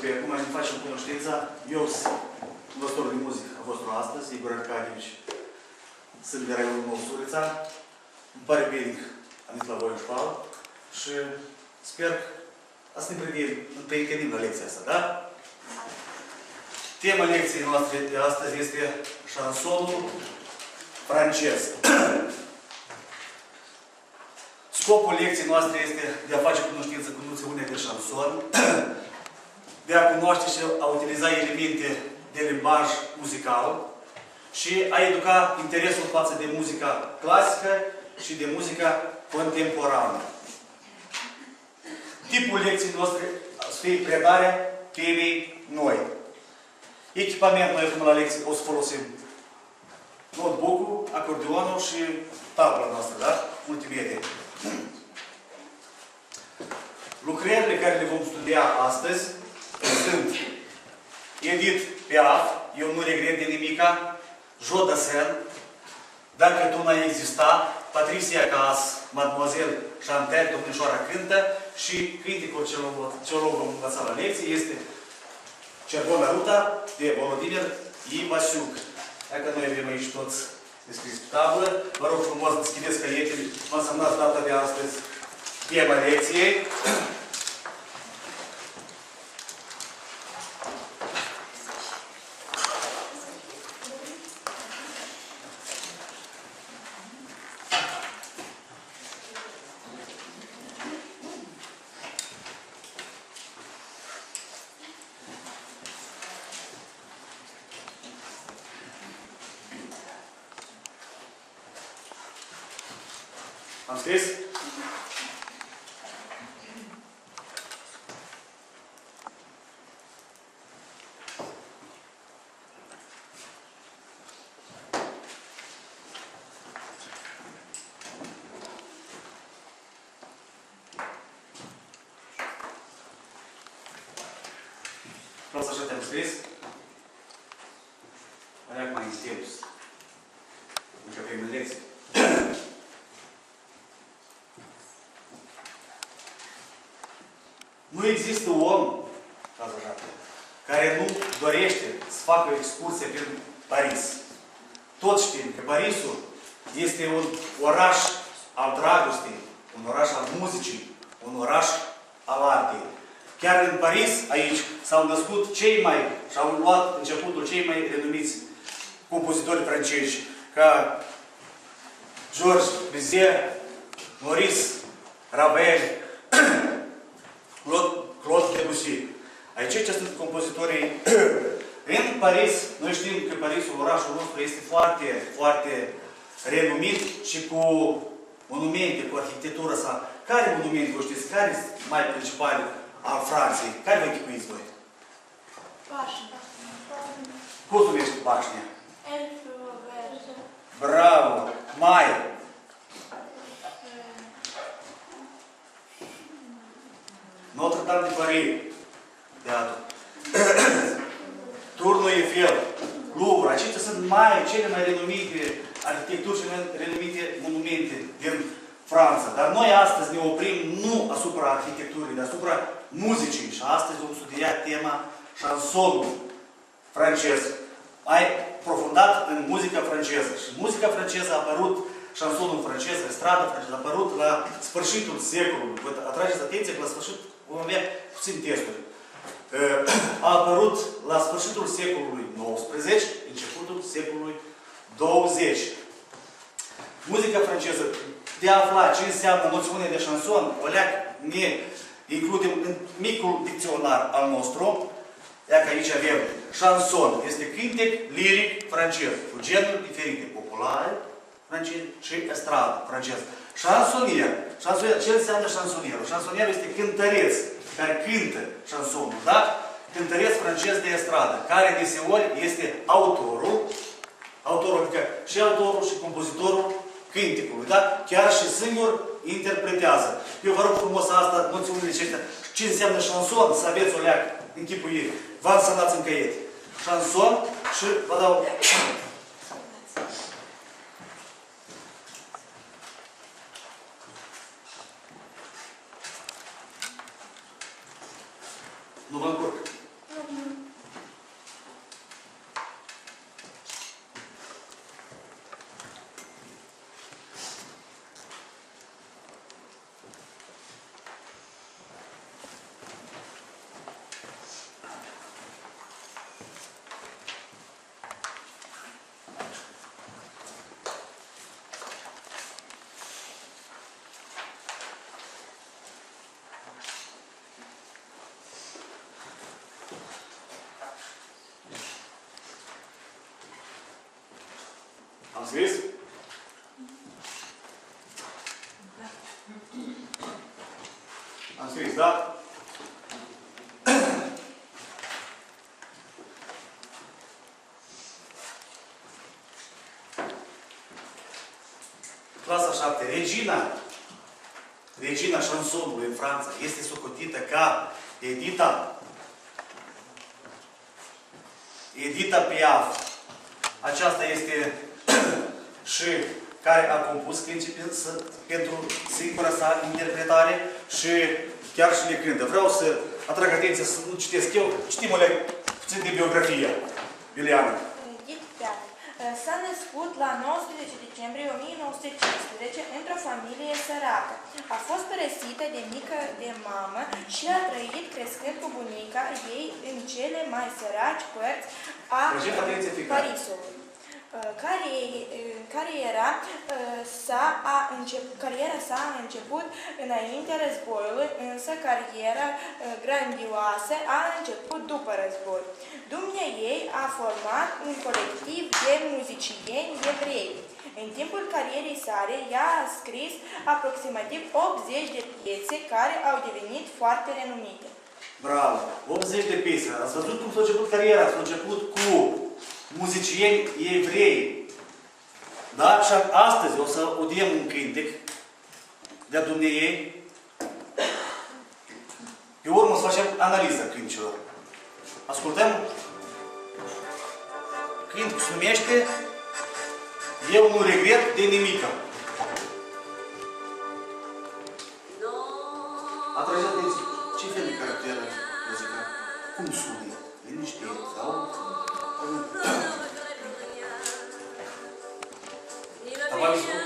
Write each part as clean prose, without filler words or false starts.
Noi acum ne facem cunoștința. Eu sunt învățătorul de muzică a vostru astăzi, Igor Arcadievici. Sunt de raionul Nou Surița. Îmi pare bine că am venit la voi în școală și sper că să ne prietenim la lecția asta, da? Tema lecției noastre de astăzi este șansonul francez. Scopul lecției noastre este de a face cunoștință cu noțiunea de șanson, de a cunoaște și a utiliza elemente de limbaj muzical și a educa interesul față de muzica clasică și de muzica contemporană. Tipul lecției noastre să fie predarea temei noi. Echipament noi acum la lecție o să folosim notebook-ul, acordeonul și tabla noastră, da? Multimedia. Lucrările care le vom studia astăzi sunt Edith Piaf, eu nu regret de nimica, Jo Dassin, Dacă tu n-ai exista, Patricia Caas, Mademoiselle Chantal, domnișoara cântă și criticul ce l-o vom învăța la lecție este Cervona Ruta de Volodimir Ivasiuc. Dacă noi avem aici toți descris pe tablă, vă rog frumos, deschideți caietele, mă însemnați data de astăzi, tema lecției. Am scris? Vreau să așa te-am scris? Alea mai intens. Încăpem în lecție. Nu există om, care nu dorește să facă o excursie prin Paris. Toți știm că Parisul este un oraș al dragostei, un oraș al muzicii, un oraș al artei. Chiar în Paris, aici, s-au născut și-au luat începutul cei mai renumiți compozitori francezi, ca Georges Bizet, Maurice Ravel, Claude Debussy. Aici sunt compozitorii. În Paris, noi știm că Parisul, orașul nostru, este foarte, foarte renumit și cu monumente, cu arhitectura sa. Care monumente, vă știți, care sunt mai principale al Franței? Care vă închipuiți voi? Bașnia. Cum se numește bașnia? Bravo! Mai! Notre-Dame de Paris. Turnul Eiffel. Louvre. Acestea sunt cele mai renumite arhitecturi și renumite monumente din Franța. Dar noi astăzi ne oprim nu asupra arhitecturii, dar asupra muzicii. Și astăzi vom studia tema șansonul francez. Mai profundat în muzica franceză. Și muzica franceză a apărut, șansonul francez, estrada franceză, a apărut la sfârșitul secolului. Vă atrageți atenție că la sfârșit vom avea puțin testuri. A apărut la sfârșitul secolului XIX, începutul secolului XX. Muzica franceză, de a afla ce înseamnă noțiunea de șanson, o leac ne includem în micul dicționar al nostru. Iar că aici avem șanson, este cântec liric francez, cu genuri diferite, populare francez și estradă francez. Șansonier. Ce înseamnă șansonierul? Șansonierul este cântăreț care cântă șansonul, da? Cântăreț francez de estradă, care deseori este autorul, adică și autorul și compozitorul cântecului, da? Chiar și singur interpretează. Eu vă rog frumos asta, noțiunile acestea. Ce înseamnă șanson? Să aveți o leacă, închipuire. Vă însemnați în caiete. Șanson și vă dau... Nu vă încurc. Am scris? Am scris, da? Clasa 7. Regina șansonului în Franța este socotită ca Edita Piaf. Aceasta este și care a compus pentru singura sa interpretare și chiar și le cântă. Vreau să atrag atenția să nu citesc eu, citim puțin de biografie. Iuliana. S-a născut la 19 decembrie 1915 într-o familie săracă. A fost părăsită de mică de mamă și a trăit crescând cu bunica ei în cele mai săraci părți a Parisului. Cariera sa a început înaintea războiului, însă cariera grandioasă a început după război. Dumneaei a format un colectiv de muzicieni evrei. În timpul carierei sale, ea a scris aproximativ 80 de piese care au devenit foarte renumite. Bravo! 80 de piese. Ați văzut cum s-a început cariera? S-a început cu muzicieni evrei. Da? Și astăzi o să audiem un cântec de-a dumneiei. Pe urmă să facem analiza cântecilor. Ascultăm? Cântecul se numește Eu nu regret de nimică. Atrage atenție. Ce fel de caracter muzical? Cum sună? Liniștit sau... Tavalisul?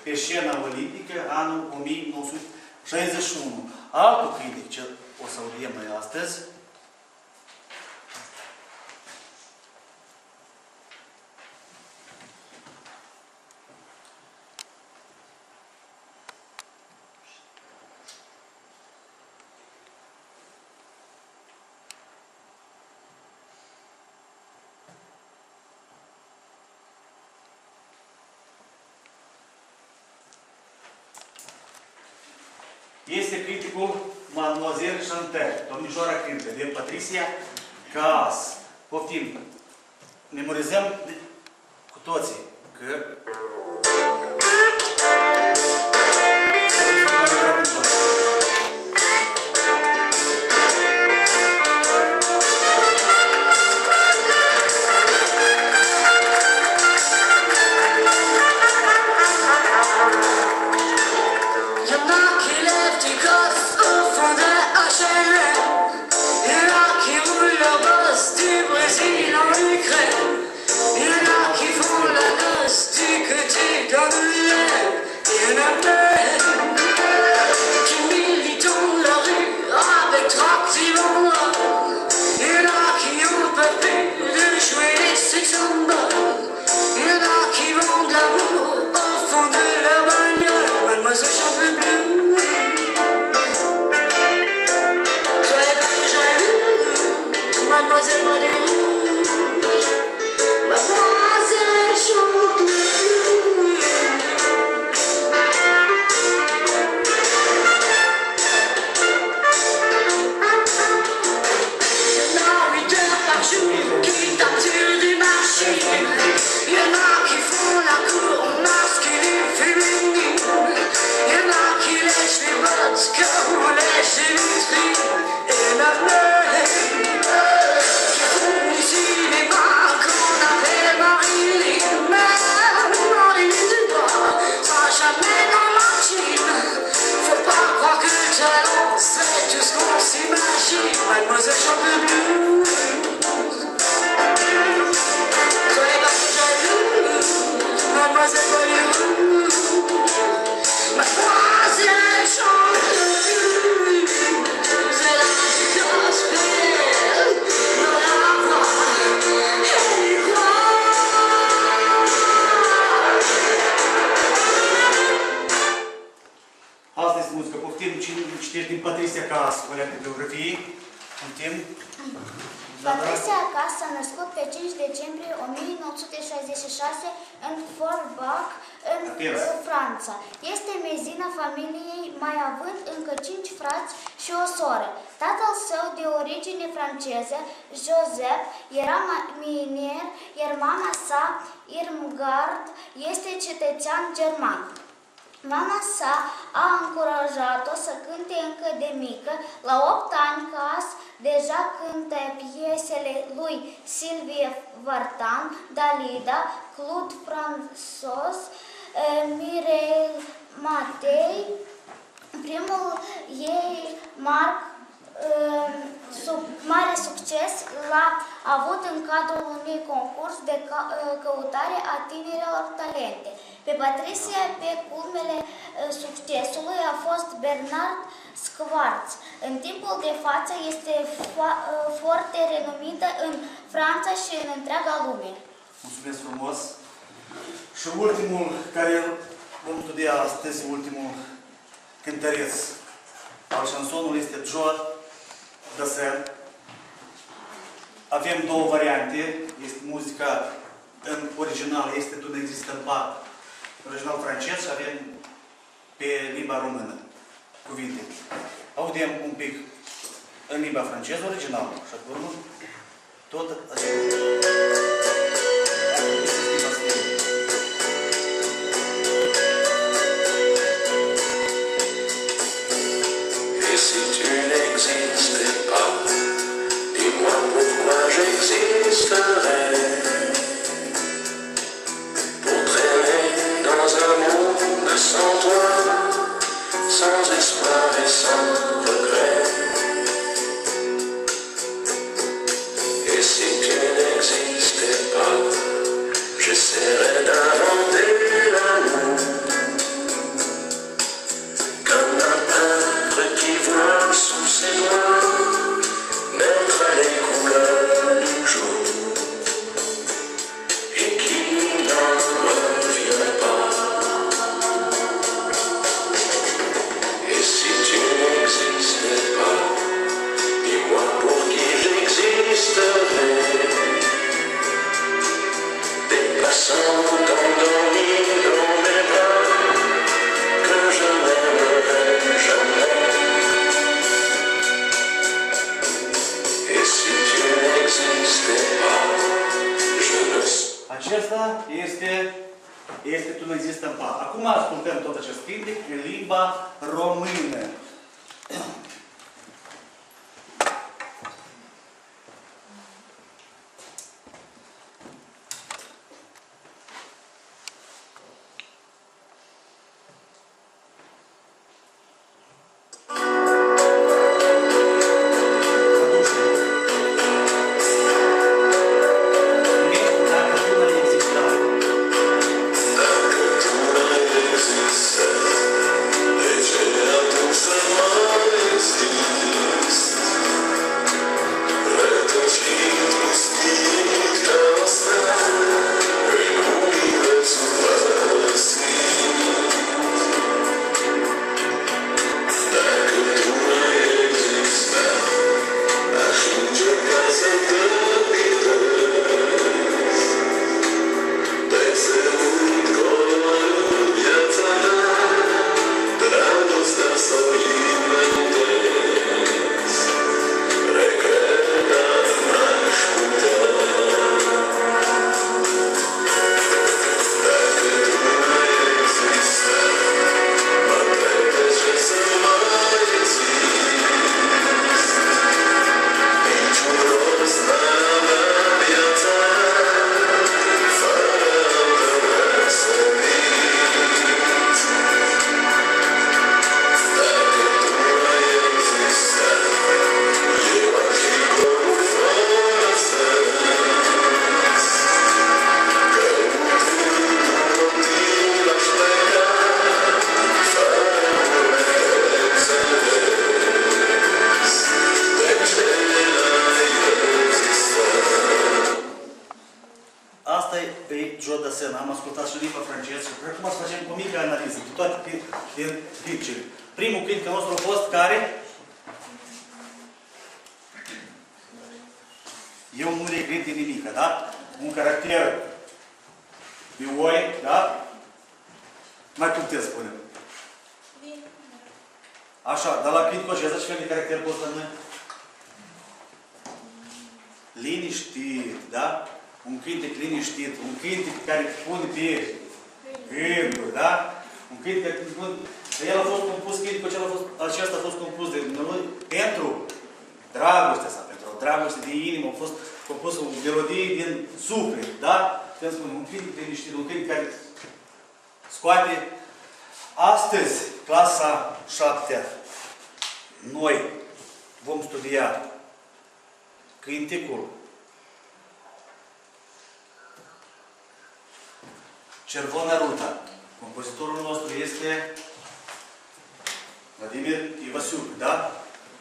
Pe scena olimpică anul 1961. Altul cântec ce o să audiem noi astăzi este criticul Mademoiselle Chantal, domnișoara cântă, de Patricia Caas. Poftim, memorizăm cu toții că donne l'air. Il y en a plein qui militent dans la rue avec tractivement. Il y en a qui ont pas fait de jouer les sex symboles. Il y en a qui vendent l'amour au fond de leur bagnole. Mademoiselle chante le blues. Soyez pas jaloux, mademoiselle Madeleine. Mademoiselle chante le blues. Il y en a 8 heures par jour qui torturent des machines. Il y en a qui font la cour masculine, féminine. Il y en a qui lèchent les bottes comme on lèche les vitrines. Et il y en a plein qui font du cinéma qu'on appelle Marilyn. Même Marilyn Dubois sera jamais dans ma team. Faut pas croire que le talent c'est tout ce qu'on s'imagine. Mademoiselle chante le blues. Soyez pas trop jaloux, mademoiselle Bollywood. Mademoiselle chante le blues. C'est la gospel dans la voix et quoi. Asta este muzică. Poftim, cine citești din Patricia Cas, o leacă de biografie. Poftim. Patricia Cas s-a născut pe 5 decembrie 1966 în Forbach, în Franța. Este mezină familiei, mai având încă 5 frați și o soră. Tatăl său, de origine franceză, Joseph, era minier, iar mama sa, Irmgard, este cetățean german. Mama sa a încurajat-o să cânte încă de mică. La 8 ani, Cas deja cântă piesele lui Sylvie Vartan, Dalida, Claude François, Mireille Matei. Primul ei mare succes l-a avut în cadrul unui concurs de căutare a tinerilor talente. Pe Patricia, pe culmele succesului, a fost Bernard Schwartz. În timpul de față este foarte renumită în Franța și în întreaga lume. Mulțumesc frumos. Și ultimul care vom studia astăzi, ultimul cântăreț al șansonului este Joe Dassin. Avem două variante. Este muzica în original, este Tu n-există în pat, original francez, și avem pe limba română cuvinte. Audiem un pic în limba franceză originală și acum tot pour traîner dans un monde sans toi, sans espoir et sans regret. Et si tu n'existais pas, j'essaierais d'inventer l'amour, comme un peintre qui voit sous ses doigts naître les couleurs du jour. Acesta este Tu n-există în pat. Acum ascultăm tot acest cântec în limba română. Dacă tu ascultat și limba franceză și acum să facem o mică analiză de toate din clipcele. Primul clip nostru a fost care? Eu nu regret de nimic, da? Un caracter bioi, da? Mai cum te spunem? Așa, dar la clip Coceza ce fel de caracter poți la noi? Liniștit, da? Un cântec liniștit, un cântec care pune pe gânduri, da? Un cântec care pune... El a fost compus, cântecul acesta a fost compus de noi pentru dragoste sau pentru o dragoste de inimă, a fost compus o melodie din suflet, da? Trebuie să spun, un cântec liniștit, un cântec care scoate. Astăzi, clasa 7-a, noi vom studia cântecul Cervona Ruta. Compozitorul nostru este Vladimir Ivasiuc, da?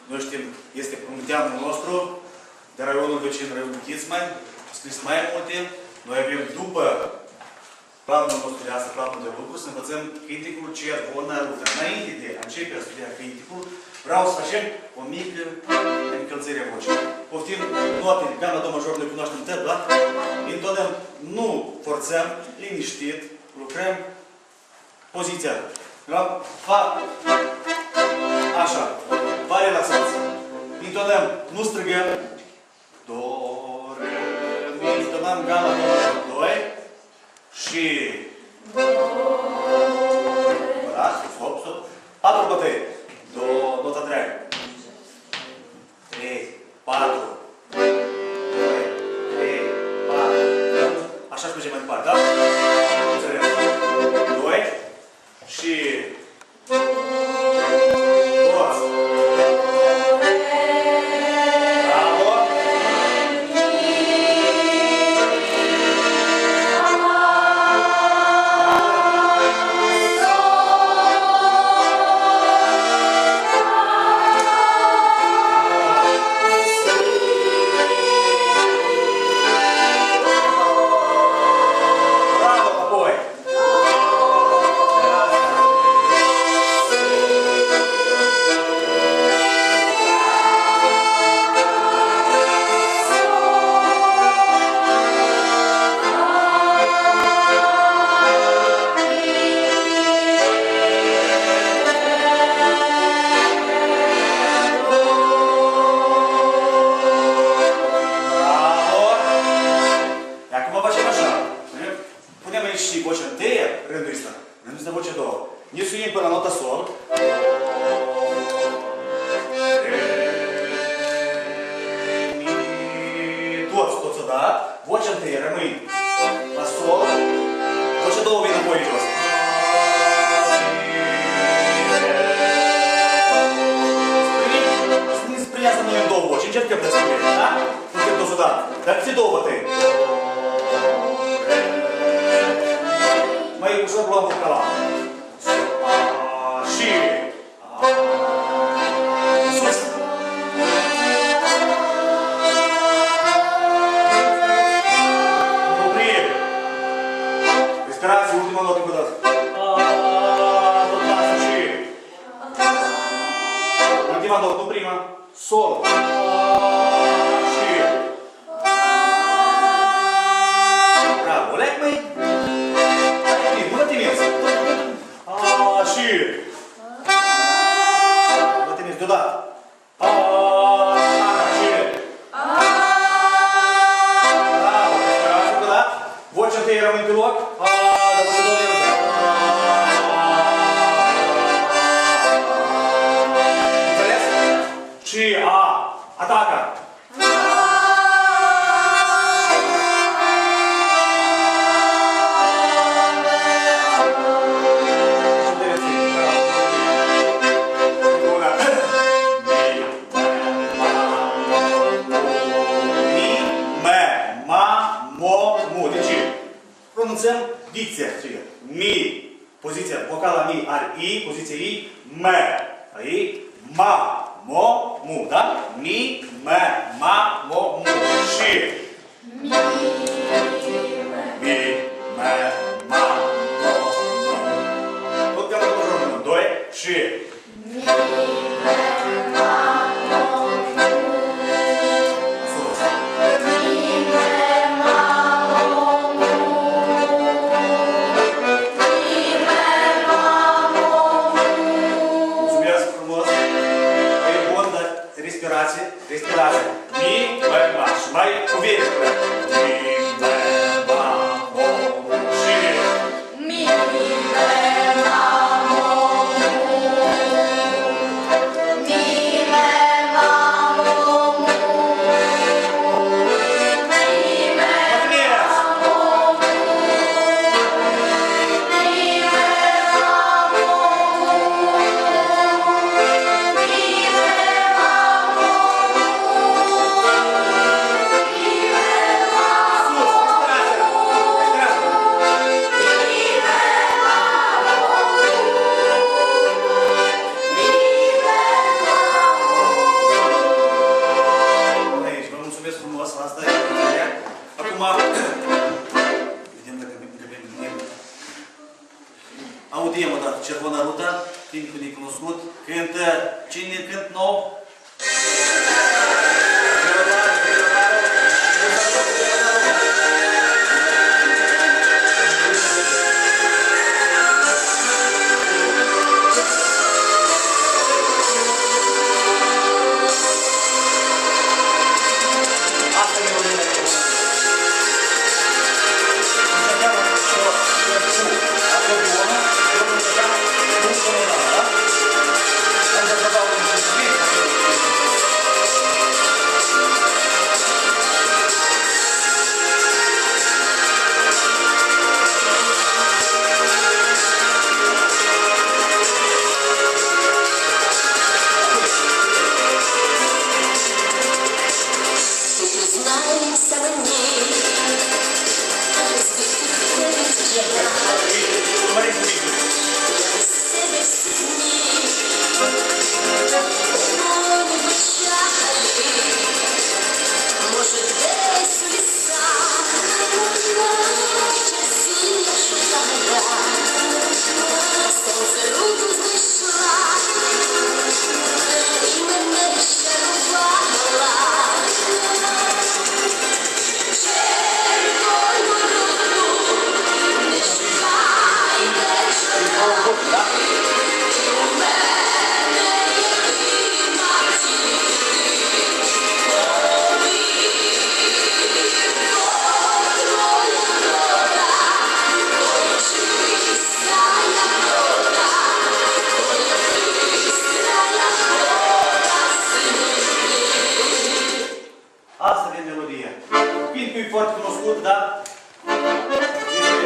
Noi știm, este prunteanul nostru de raionul vecin, raionul Chițmani, a scris mai multe. Noi avem după planul nostru de astăzi, planul de lucru, să învățăm cântecul Cervona Ruta. Înainte de a începe a studia cântecul, vreau să facem o mică încălzire a vocii. Poftim note, gama do major, le cunoaștem tot, da? Intonăm, nu forțăm, liniștit, lucrăm poziția. Fa, așa, fa relaxați. Intonăm, nu strigăm. Do, re, mi, intonăm gama do major 2 și da, stop, stop. 4 bătăi. Do, nota întreagă. 3, 4, 2, 3, 4. Așa și mergem mai departe, da? Înțeleg. 2 și toți. Bravo! Vocea întâi rămâi la sol, vocea două vine apoi jos. Sprinează noi în două voci, încercăm de scrie, da? Încerc tot odată. Dar ți două bătăi. Mai ușor luăm vocala. Și... sus. Respirație, ultima notă încă o dată. Rotație și... ultima notă, nu prima. Sol. Și... bravo, lec mai... nu te minți. Și... nu te minți, deodată. Bravo, respirație, încă o dată. Vocea întâi rămâne pe loc. Și ataca. Pronunțăm dicția. Mi. Poziția vocala mi are I, poziția I, me. I, ma. Mo, mu, da? Mi, me, ma, mo, mu. Și... mi, me, ma, Mulțumesc frumos. E bun, dar respirație. Mi, mai baș, mai cuvinte. Mi, și... Audiem odată Cervona Ruta, timpul necunoscut, cântă, cine cânt nou? Asta e melodia. Pintul e foarte cunoscut, dar este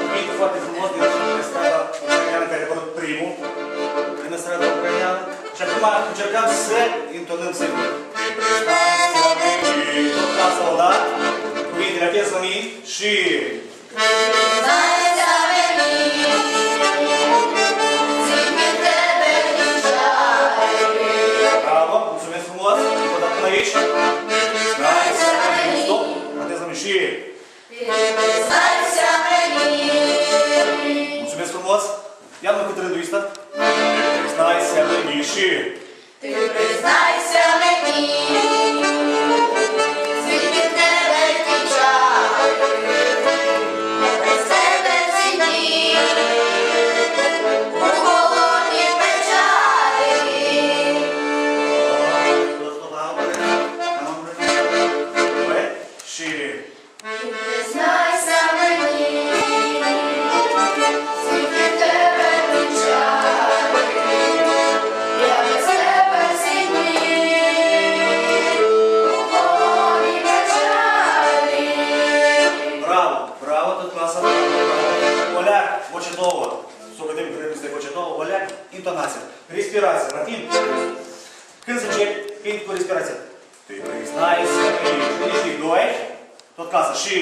un pint foarte frumos din strada ucraineană care a apărut primul în strada ucraineană. Și acum încercăm să intonăm singur. Tot casa o dat, cuvintele apes la mine și... Bravo, mulțumesc frumos. Încă o dată până aici. Stop, atenți la mine și... Mulțumesc frumos. Ia-mă cât rândul ăsta. Stai seama mie și... Intonația. Respirația. La timp. Când se începe, când cu respirația. Te priznai să mie. Când ești doi, tot clasa. Și...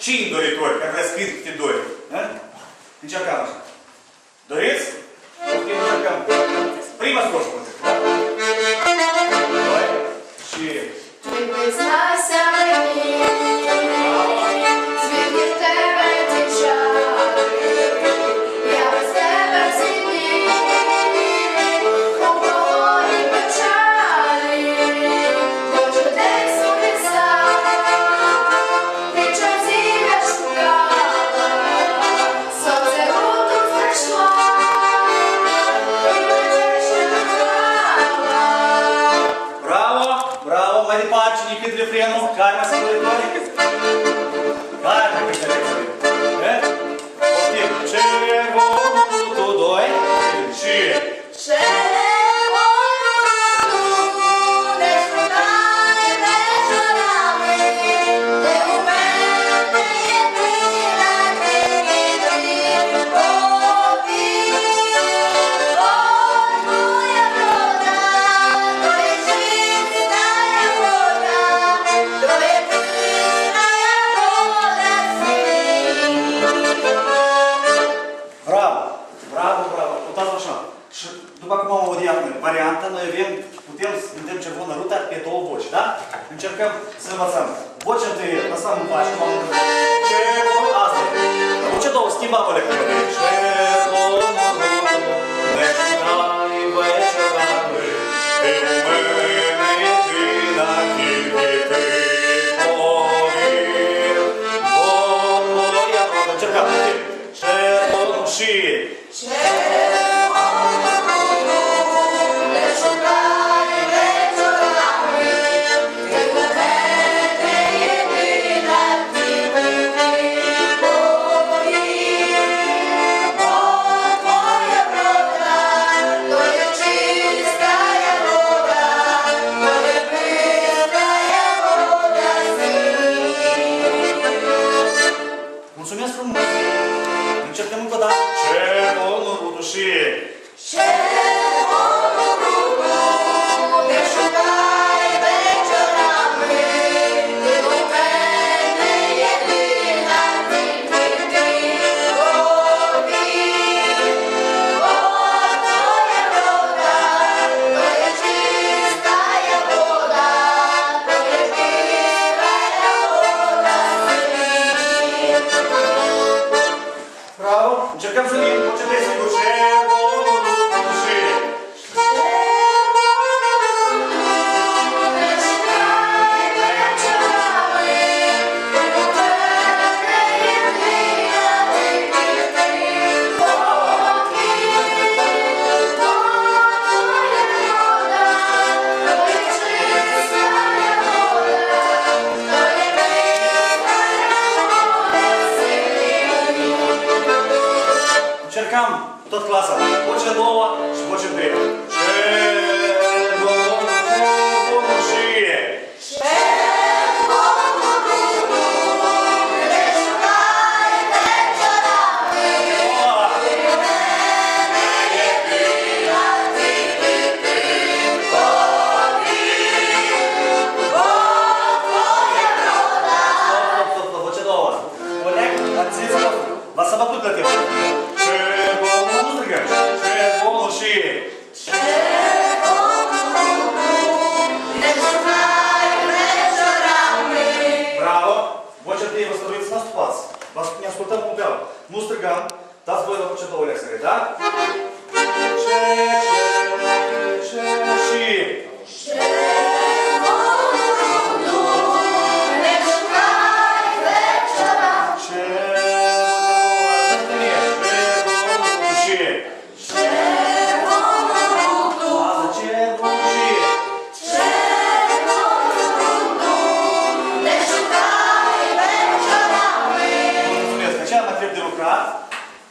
5 doritori, care vreți scris câte doi. Încercăm așa. Doriți? Încercăm. Prima strofa. Doi. Și... Trebuie să seamă Sfântul tebe te ceară, iar z tebe zidni, pokoi pečali, Bože dej sunisa, ničo zime šukala, sonce rudu znešla, i veče šukala. Bravo! Bravo! Mai departe, cine cât refrenul? Care mai sunt doritori? Care mai cât refrenul? Optim. Cervonul, doi. Și... Bravo! Bravo, bravo! Uitați așa. Și după cum am audiat varianta, noi putem să cântăm Cervonă Ruta pe două voci, da? Încercăm să învățăm. Vocea întâi, lăsăm în pași, cum am întâlnit. Cervonă, asta e. Vocea două, schimbăm pe lectură. Cervonă Ruta, veșcai, veșcai, pe umene din achilite, povir, voia rotă. Încercăm, Cervonă și... Mulțumesc frumos! Începem încă o dată. Cervonul rudu și... Bravo! Încercăm să vin, vocea de sigur. Cervonul rudu și... Încercăm tot clasa. Vocea a doua și vocea a treia. Cervonul rudu și... Vocea a doua. Oleg, ați v-ați sabacut la timp. Cervonul, nu strigăm. Cervonul și... Bravo! Vocea întâi vă străduiți să n-astupați. Ne ascultăm unul pe altul. Nu strigăm, dați voi la vocea două lexere, da? Și...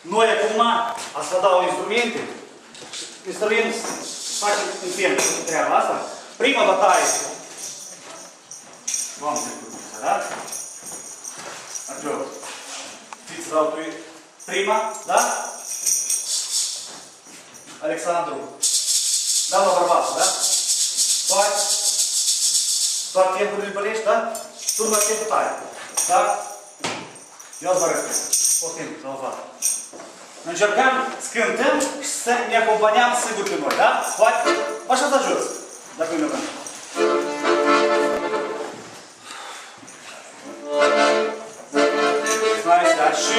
Noi acum ați vă dau instrumente. Ne stăruim să facem în timp treaba asta. Prima bătaie. Doamne, da? Adios. Fiți să dau tu prima, da? Alexandru. Da, la bărbatul, da? Toate timpul îl bălești, da? Turma ce bătaie. Da? Eu vă arăt. Poftim, să o fac. Încercăm să cântăm și să ne acompaniam sigur pe noi, da? Poate, așa să jos, dacă nu vrem. Hai să și...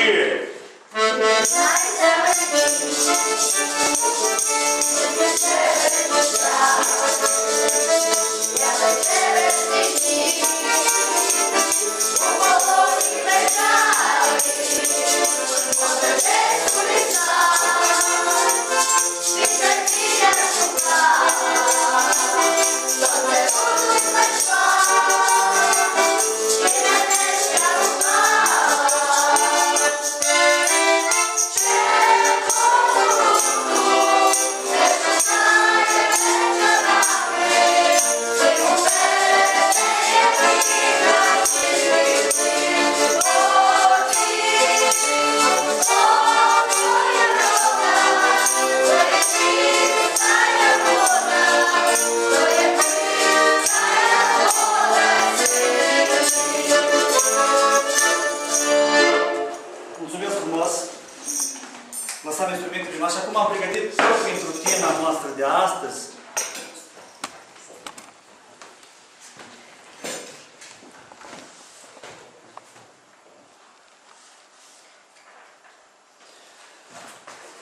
Lăsam instrumentele și acum am pregătit tot pentru tema noastră de astăzi.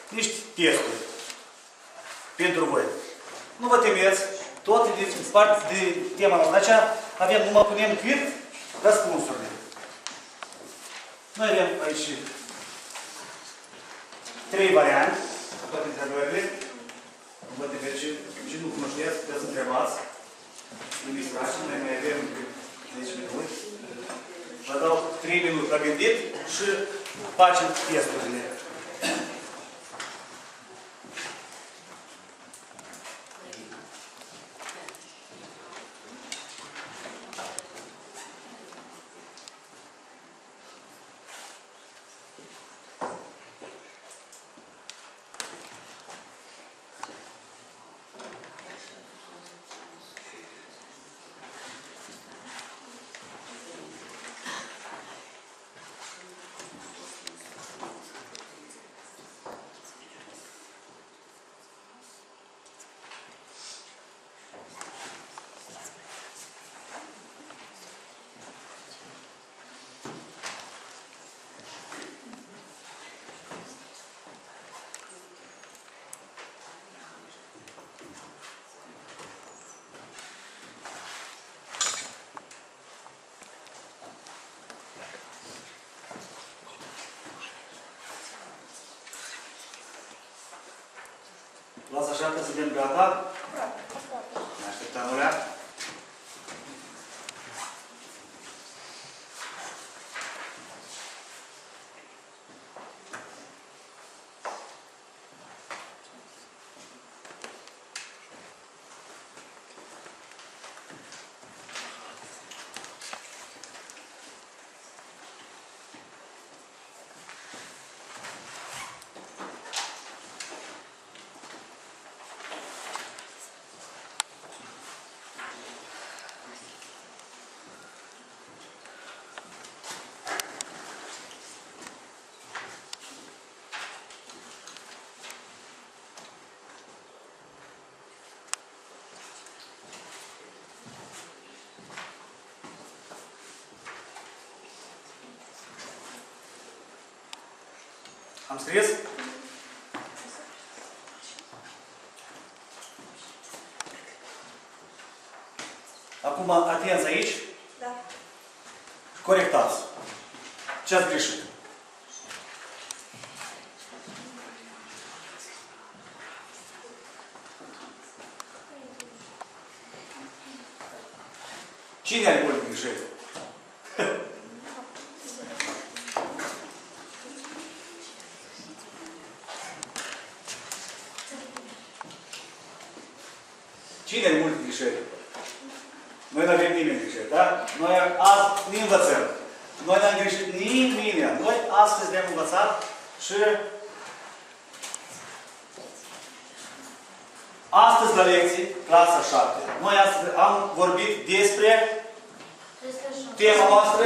Niște testuri pentru voi. Nu vă temeți, tot în parte de tema noastră. De aceea avem, numai punem cât răspunsurile. Noi avem aici 3 variante, toate întrebările. Nu vă temeți și nu cunoșteți, puteți să întrebați. Nu mi strași, noi mai avem 10 minute. Vă dau 3 minute la gândit și facem testurile. Luați așa că suntem gata? Ne așteptăm ulea. Am scris? Acum, atenți aici. Da. Corectați. Ce ați greșit? Cine are multe greșeli? Cine are multe greșeli? Noi nu avem nimeni greșeli, da? Noi azi ne învățăm. Noi n-am greșit nimeni. Noi astăzi ne-am învățat și astăzi la lecții, clasa 7. Noi astăzi am vorbit despre tema noastră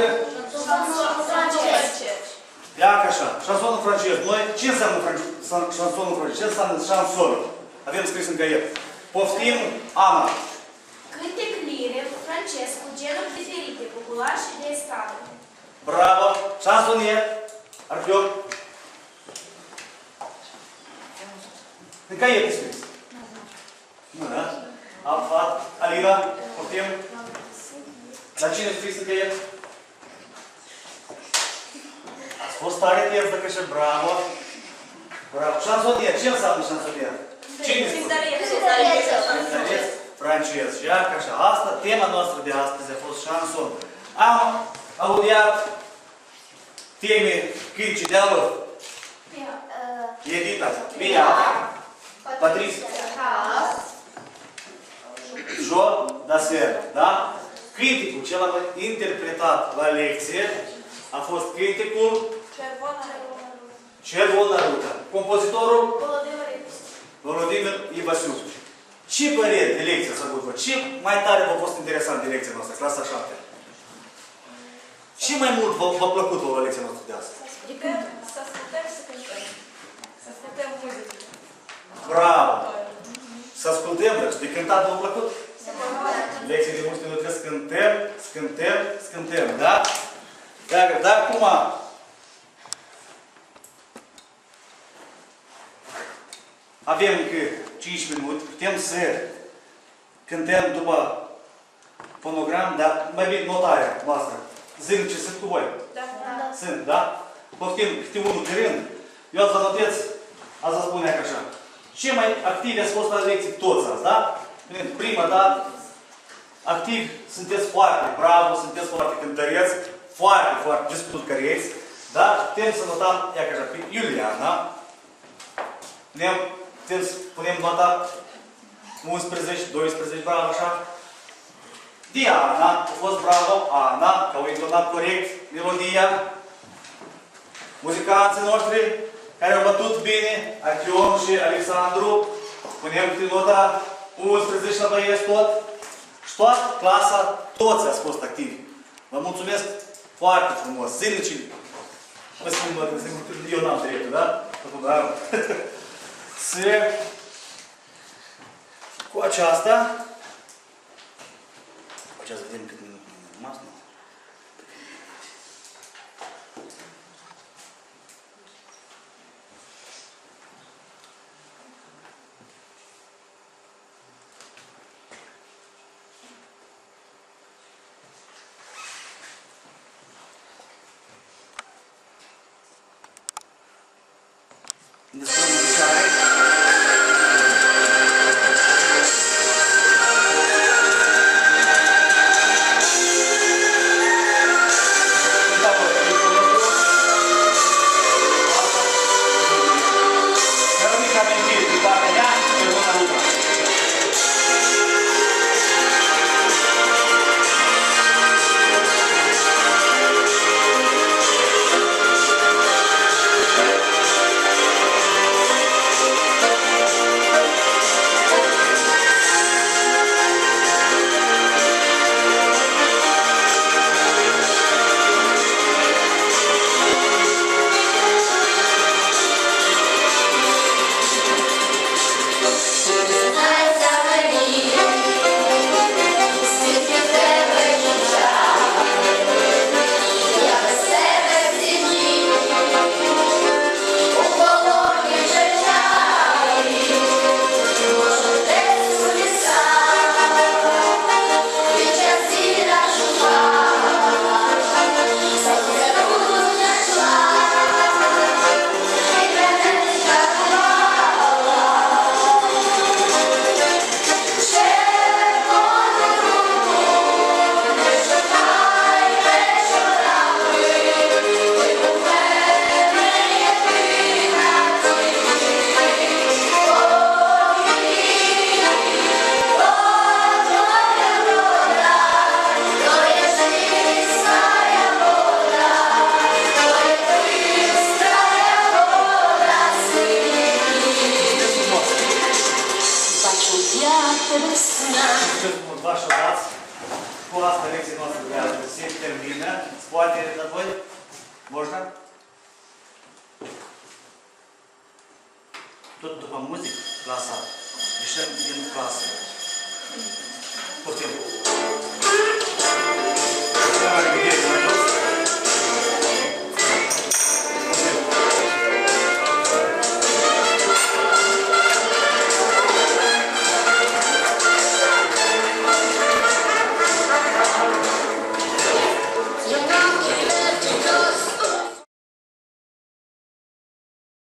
Ia ca așa, șansonul francez. Noi, ce înseamnă șansonul francez? Ce înseamnă șanson? Avem scris în caiet. Poftim, Ana. Cântec lire francez cu genuri diferite, popular și de stradă. Bravo. Șansonier. Arheol. În caiet e scris. Nu, da? Alina, poftim. Dar cine a scris în caiet? Ați fost tare teză că și bravo. Bravo. Șansonier. Ce înseamnă șansonier? Cine spune? Cântăreț francez. Și ia ca așa. Asta, tema noastră de astăzi a fost șanson. Am audiat teme cântece de alor. Edita. Pia. Patricia. Jo Daser. Da? Cântecul cel mai interpretat la lecție a fost cântecul Cervona Ruta. Compozitorul Volodimir Ivasiu. Ce părere de lecție s-a avut? Ce mai tare v-a fost interesant de lecția noastră, clasa 7? Ce mai mult v-a plăcut la lecția noastră de astăzi? Adică să ascultăm și să cântăm. Să ascultăm muzică. Bravo! Să ascultăm, dar de cântat v-a plăcut? Lecția de muzică noi trebuie să cântăm, da? Dar acum, avem încă 5 minute, putem să cântăm după fonogram, dar mai bine notarea noastră. Zim ce sunt cu voi. Da. Sunt, da? Poftim câte unul de rând. Eu ați vă notez, ați vă spune așa. Ce mai activi ați fost la lecții toți azi, da? Prima dată, activi, sunteți foarte bravo, sunteți foarte cântăreți, foarte discutăreți, da? Putem să notăm, ia ca așa, pe Iuliana. Putem nota 11, 12, bravo, așa. Diana, a fost bravo, Ana, că au intonat corect melodia. Muzicanții noștri, care au bătut bine, Archeon și Alexandru, punem câte nota 11 la băieți tot. Și toată clasa, toți ați fost activi. Vă mulțumesc foarte frumos, zilnicii. Mă spun, eu n-am dreptul, da? Cu aceasta vedem cât minut rămas, nu? Despre muzicare. Cu asta lecția noastră de astăzi se termină. Poate la voi? Можно? tot după muzică, clasa, ieșim din clasă. Poftim.